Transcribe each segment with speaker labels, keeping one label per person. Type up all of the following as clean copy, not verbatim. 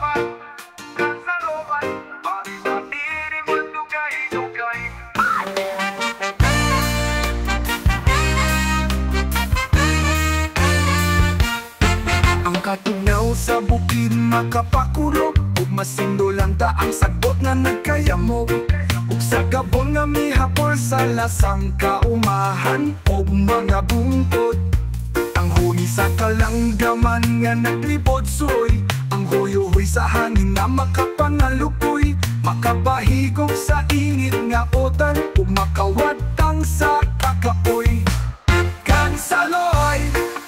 Speaker 1: Ang katunaw sa bukid makapakurog, ug masindo lang ta ang sagbot nga nagkayamo. Ug sa gabon nga mihapor sa lasang kaumahan og mga bungkod. Ang huni sa kalanggaman nga naglibod suoy, ang huyo-huy sa hangin nga makapangalukoy, makabahigog sa init nga otan ug makawatang sa kakaoy. Kansaloy,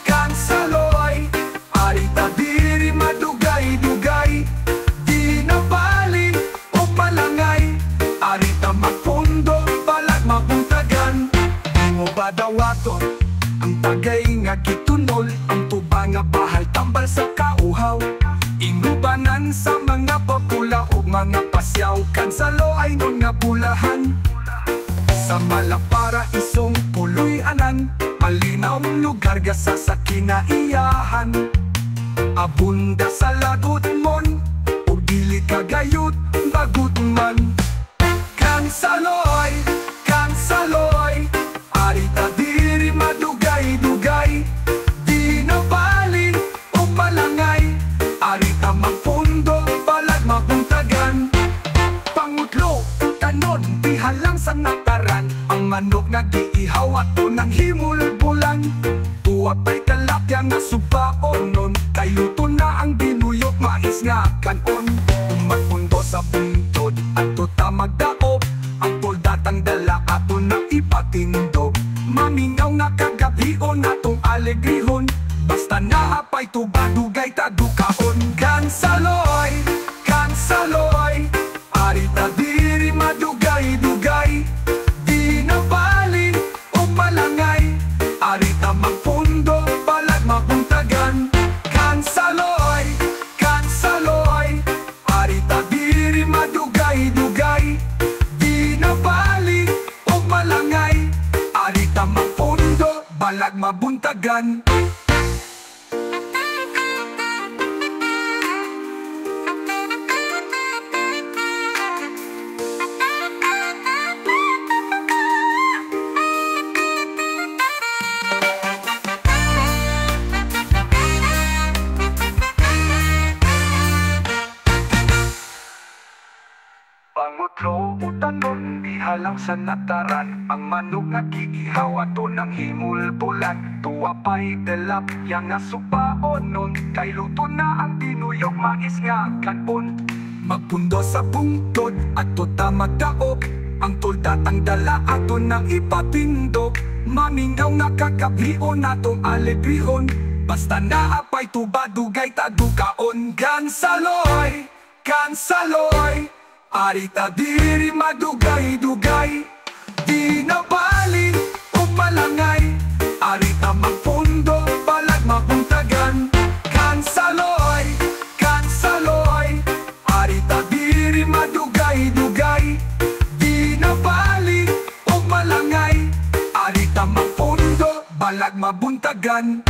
Speaker 1: kansaloy, arita diri madugay-dugay, di nabalin o malangay, arita magpundo balag mabuntagan. Mo ba dawaton ang tagay nga gitunol, ang tuba nga bahal tambal sa kauhaw, inubanan sa mga papula o mga pasyaw. Kansaloy nun nga bulahan sa Malapara isong puloy anan, malinaw lugar gasa sa kinaiyahan. Abunda sa lagot mon o dili kagayot bagut man. Kansaloy, kansaloy, arita diri madugay-dugay, di nabalin o malangay, arita magpundo balag mabuntagan. Pangutlo, tanon, bihalang sa nataran, ang manok na giihaw ato ng himul-bulan. Tuwa pa'y talapya nga subaonon, kay luto na ang binuyok mais nga kanon. Magpundo sa buntod ato ta magdaop, ang poldatang dala ato na ipatindog. Mamingaw nga kagabion atong alegrihon, basta naapay tubadugay tadukaon. Kansaloy, kansaloy, arita diri madugay-dugay, di nabalin o malangay, arita magpundo balag mabuntagan. Kansaloy, kansaloy, arita diri madugay-dugay, di nabalin o malangay, arita magpundo balag mabuntagan. Pangutlo o tanon, bihalang sa nataran, ang manok nga giihaw ato ng himul-bulan. Tuwa pa'y delap, yang nga subaonon, kay luto na ang binuyog mais nga kanon. Magpundo sa bungtod ato ta magdaop, ang tuldatang dala ato nang ipatindog. Mamingaw nga kakabion atong alegrihon, basta naapay tubadugay tadukaon. Kansaloy, kansaloy, arita diri madugay-dugay, di nabalin o malangay, arita magpundo balag mabuntagan. Kansaloy, kansaloy, arita diri madugay-dugay, di nabalin o malangay, arita magpundo balag mabuntagan.